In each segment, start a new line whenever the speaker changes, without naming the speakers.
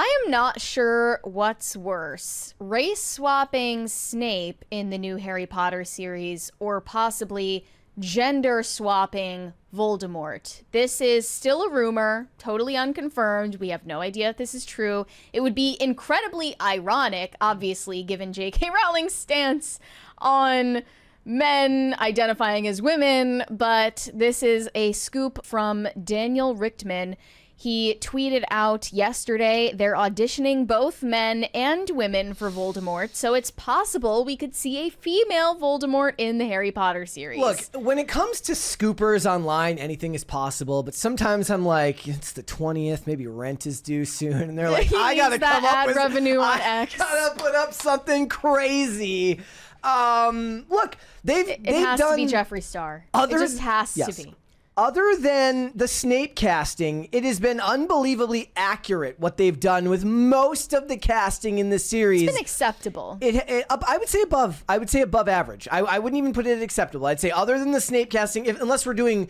I am not sure what's worse, race swapping Snape in the new Harry Potter series, or possibly gender swapping Voldemort. This is still a rumor, totally unconfirmed. We have no idea if this is true. It would be incredibly ironic, obviously, given J.K. Rowling's stance on men identifying as women, but this is a scoop from Daniel Richtman. He tweeted out yesterday they're auditioning both men and women for Voldemort, so it's possible we could see a female Voldemort in the Harry Potter series.
Look, when it comes to scoopers online, anything is possible, but sometimes I'm like, it's the 20th, maybe rent is due soon, and they're like, I gotta come up with
revenue on X.
I gotta put up something crazy. Look, they've
has
done
to be Jeffree Star. It just has to be.
Other than the Snape casting, it has been unbelievably accurate what they've done with most of the casting in the series.
It's been acceptable.
I would say above. I would say above average. I wouldn't even put it at acceptable. I'd say other than the Snape casting, unless we're doing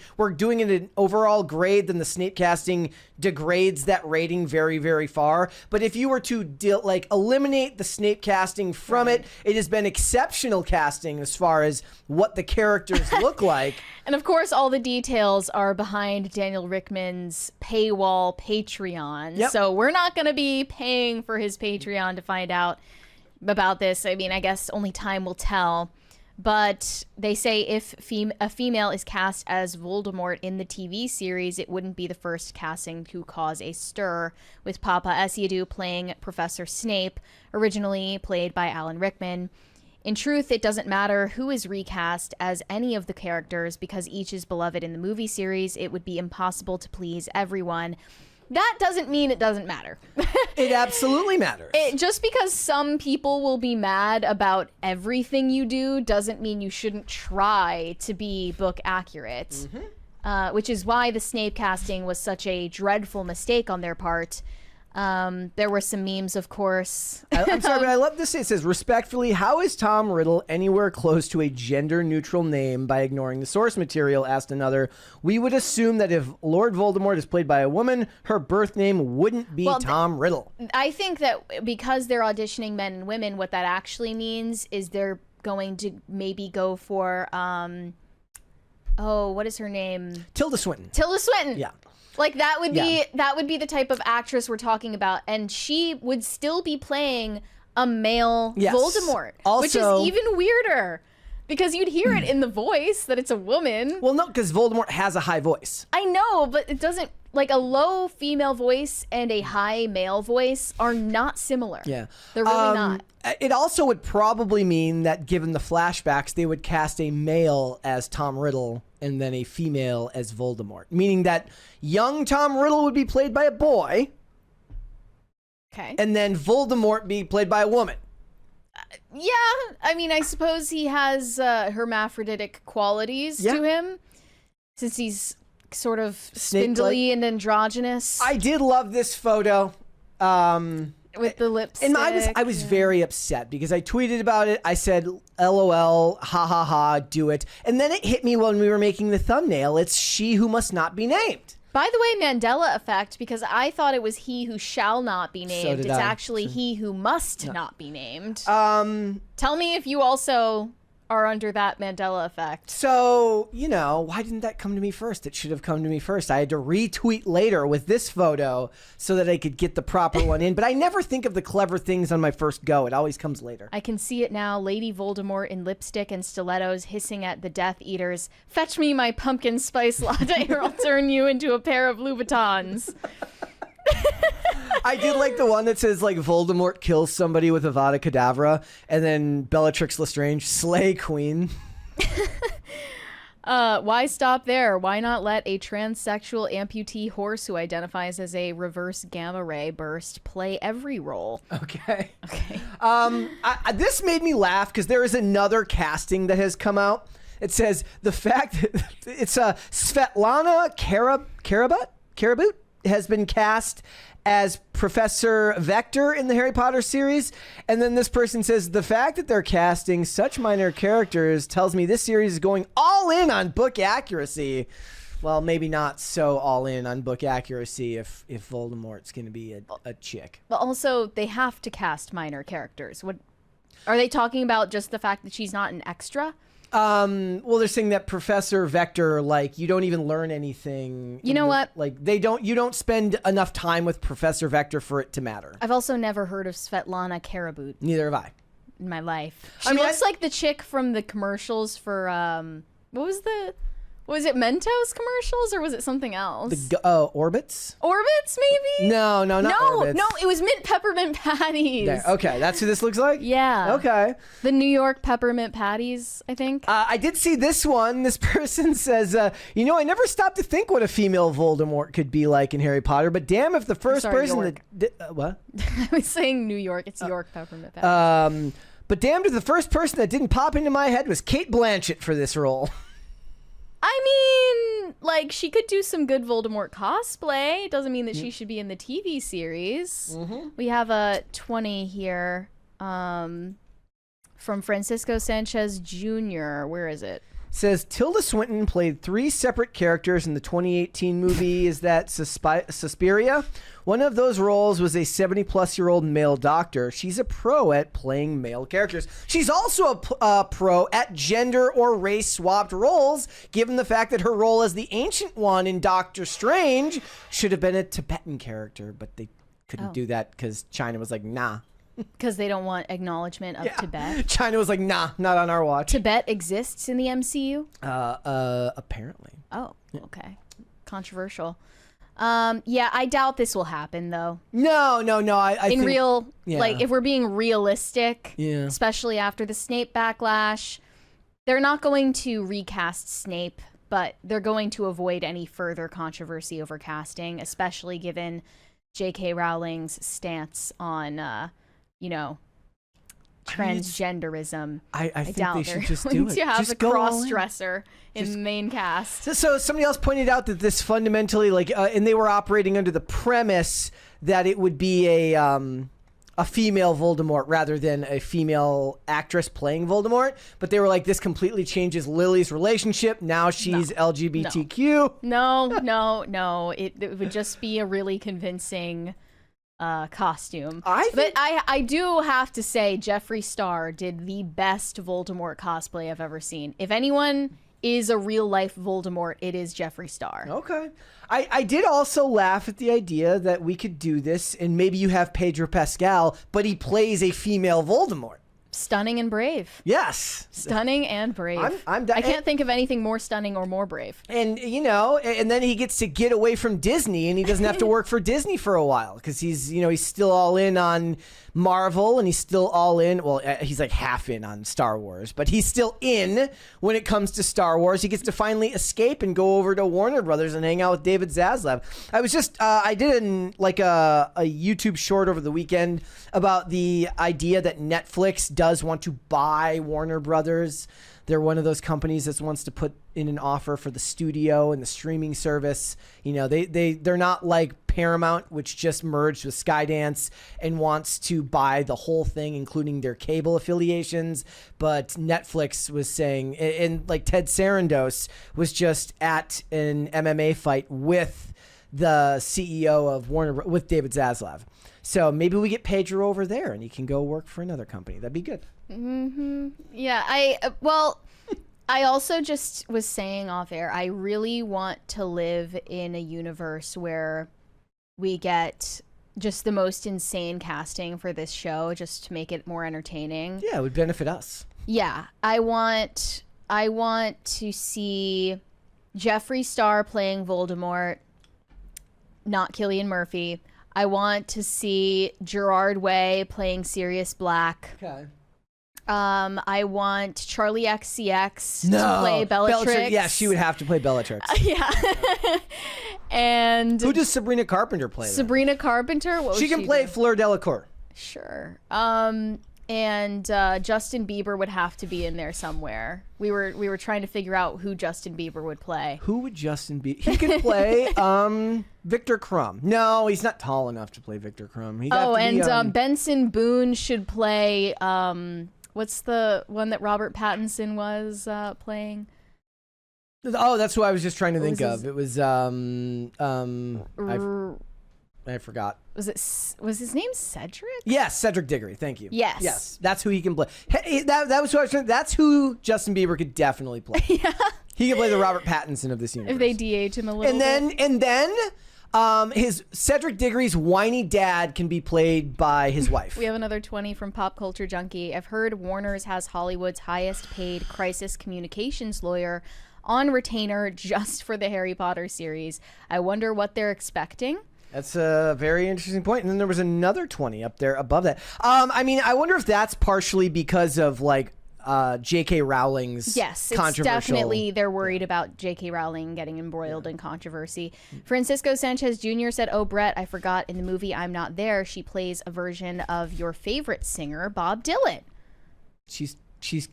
it an overall grade, then the Snape casting degrades that rating very, very far. But if you were to eliminate the Snape casting from it has been exceptional casting as far as what the characters look like.
And of course, all the details are behind Daniel Richtman's paywall Patreon.
Yep.
So we're not going to be paying for his Patreon to find out about this. I mean, I guess only time will tell. But they say if a female is cast as Voldemort in the TV series, it wouldn't be the first casting to cause a stir, with Papa Essiedu playing Professor Snape, originally played by Alan Rickman. In truth, it doesn't matter who is recast as any of the characters because each is beloved in the movie series. It would be impossible to please everyone. That doesn't mean it doesn't matter.
It absolutely matters.
Just because some people will be mad about everything you do doesn't mean you shouldn't try to be book accurate. Mm-hmm. Which is why the Snape casting was such a dreadful mistake on their part. There were some memes, of course.
I'm sorry, but I love this. It says, respectfully, how is Tom Riddle anywhere close to a gender-neutral name by ignoring the source material? Asked another. We would assume that if Lord Voldemort is played by a woman, her birth name wouldn't be Tom Riddle.
I think that because they're auditioning men and women, what that actually means is they're going to maybe go for, what is her name?
Tilda Swinton.
Tilda Swinton.
Yeah.
Like that would be the type of actress we're talking about, and she would still be playing a male Voldemort,
also,
which is even weirder because you'd hear it in the voice that it's a woman.
Well, no, because Voldemort has a high voice.
I know, but it doesn't. Like a low female voice and a high male voice are not similar.
Yeah,
they're really not.
It also would probably mean that given the flashbacks, they would cast a male as Tom Riddle and then a female as Voldemort, meaning that young Tom Riddle would be played by a boy.
Okay.
And then Voldemort be played by a woman.
Yeah, I mean, I suppose he has hermaphroditic qualities to him, since he's sort of spindly and androgynous.
I did love this photo.
With the lipstick.
And I was very upset because I tweeted about it. I said, LOL, ha ha ha, do it. And then it hit me when we were making the thumbnail. It's she who must not be named.
By the way, Mandela effect, because I thought it was he who shall not be named.
So did
it's
I.
actually he who must not be named. Tell me if you also are under that Mandela effect.
So, why didn't that come to me first? It should have come to me first. I had to retweet later with this photo so that I could get the proper one in. But I never think of the clever things on my first go. It always comes later.
I can see it now. Lady Voldemort in lipstick and stilettos hissing at the Death Eaters. Fetch me my pumpkin spice latte or I'll turn you into a pair of Louboutins.
I did like the one that says Voldemort kills somebody with Avada Kedavra and then Bellatrix Lestrange, slay queen.
Why stop there? Why not let a transsexual amputee horse who identifies as a reverse gamma ray burst play every role?
Okay. This made me laugh because there is another casting that has come out. It says the fact it's Svetlana Karabut has been cast as Professor Vector in the Harry Potter series. And then this person says, the fact that they're casting such minor characters tells me this series is going all in on book accuracy. Well, maybe not so all in on book accuracy if Voldemort's going to be a chick.
But also, they have to cast minor characters. What are they talking about? Just the fact that she's not an extra?
Well, they're saying that Professor Vector, like, you don't even learn anything.
You know what?
Like, you don't spend enough time with Professor Vector for it to matter.
I've also never heard of Svetlana Karaboot
Neither have I.
in my life. She looks like the chick from the commercials for, was it Mentos commercials or was it something else?
Orbits?
Orbits, maybe?
No, not Orbits.
No, it was mint peppermint patties.
There. Okay, that's who this looks like?
Yeah.
Okay.
The New York peppermint patties, I think.
I did see this one. This person says, I never stopped to think what a female Voldemort could be like in Harry Potter, but damn if the first person
York.
what?
I was saying New York. It's York peppermint patties.
But damned if the first person that didn't pop into my head was Kate Blanchett for this role.
I mean, like, she could do some good Voldemort cosplay. It doesn't mean that she should be in the TV series. Mm-hmm. We have a 20 here from Francisco Sanchez Jr. Where is it?
Says Tilda Swinton played 3 separate characters in the 2018 movie. Is that Suspiria? One of those roles was a 70-plus-year-old male doctor. She's a pro at playing male characters. She's also a pro at gender or race-swapped roles, given the fact that her role as the Ancient One in Doctor Strange should have been a Tibetan character, but they couldn't do that because China was like, nah.
Because they don't want acknowledgement of Tibet.
China was like, nah, not on our watch.
Tibet exists in the MCU?
Apparently.
Oh, okay. Controversial. Yeah, I doubt this will happen, though.
No. I think,
like, if we're being realistic,
yeah,
especially after the Snape backlash, they're not going to recast Snape, but they're going to avoid any further controversy over casting, especially given J.K. Rowling's stance on, transgenderism.
I think they should just do it.
To have
just
a cross-dresser in the main cast.
So somebody else pointed out that this fundamentally, and they were operating under the premise that it would be a female Voldemort rather than a female actress playing Voldemort. But they were like, this completely changes Lily's relationship. Now she's LGBTQ.
No. It would just be a really convincing costume. But I do have to say Jeffree Star did the best Voldemort cosplay I've ever seen. If anyone is a real life Voldemort, it is Jeffree Star.
Okay. I did also laugh at the idea that we could do this and maybe you have Pedro Pascal, but he plays a female Voldemort.
Stunning and brave.
Yes.
Stunning and brave. I can't think of anything more stunning or more brave.
And, and then he gets to get away from Disney and he doesn't have to work for Disney for a while because he's still all in on Marvel and he's still all in. Well, he's like half in on Star Wars, but he's still in when it comes to Star Wars. He gets to finally escape and go over to Warner Brothers and hang out with David Zaslav. I did a YouTube short over the weekend about the idea that Netflix does want to buy Warner Brothers. They're one of those companies that wants to put in an offer for the studio and the streaming service. They're not like Paramount, which just merged with Skydance and wants to buy the whole thing, including their cable affiliations. But Netflix was saying, and like Ted Sarandos was just at an MMA fight with the CEO of Warner, with David Zaslav. So maybe we get Pedro over there and he can go work for another company. That'd be good.
Mm-hmm. Yeah, I also just was saying off air, I really want to live in a universe where we get just the most insane casting for this show just to make it more entertaining.
Yeah, it would benefit us.
Yeah, I want to see Jeffree Star playing Voldemort, not Cillian Murphy. I want to see Gerard Way playing Sirius Black.
Okay.
I want Charlie XCX to play Bellatrix.
Yeah, she would have to play Bellatrix.
Yeah. And
who does Sabrina Carpenter play?
Sabrina Carpenter? What
she can play Fleur Delacour.
Sure. And Justin Bieber would have to be in there somewhere. We were trying to figure out who Justin Bieber would play.
Who would Justin Bieber? He could play Victor Crumb. No, he's not tall enough to play Victor Crumb.
Benson Boone should play what's the one that Robert Pattinson was playing?
Oh, that's who I was just trying to think
was
of. It was I forgot.
Was his name Cedric?
Yes, Cedric Diggory. Thank you.
Yes.
Yes, that's who he can play. Hey, that was who I was trying. That's who Justin Bieber could definitely play.
Yeah.
He could play the Robert Pattinson of this universe.
If they DH him a little
and then his Cedric Diggory's whiny dad can be played by his wife.
We have another 20 from Pop Culture Junkie. I've heard Warner's has Hollywood's highest paid crisis communications lawyer on retainer just for the Harry Potter series. I wonder what they're expecting.
That's a very interesting point. And then there was another 20 up there above that. I mean, I wonder if that's partially because of like J.K. Rowling's
yes,
controversial.
It's definitely they're worried about J.K. Rowling getting embroiled in controversy. Francisco Sanchez Jr. said, "Oh, Brett, I forgot in the movie I'm Not There, she plays a version of your favorite singer, Bob Dylan.
She's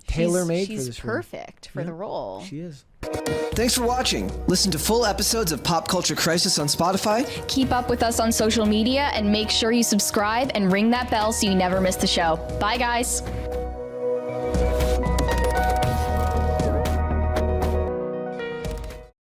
tailor-made for
She's
this
perfect for the role.
She is.
Thanks for watching. Listen to full episodes of Pop Culture Crisis on Spotify.
Keep up with us on social media and make sure you subscribe and ring that bell so you never miss the show. Bye, guys.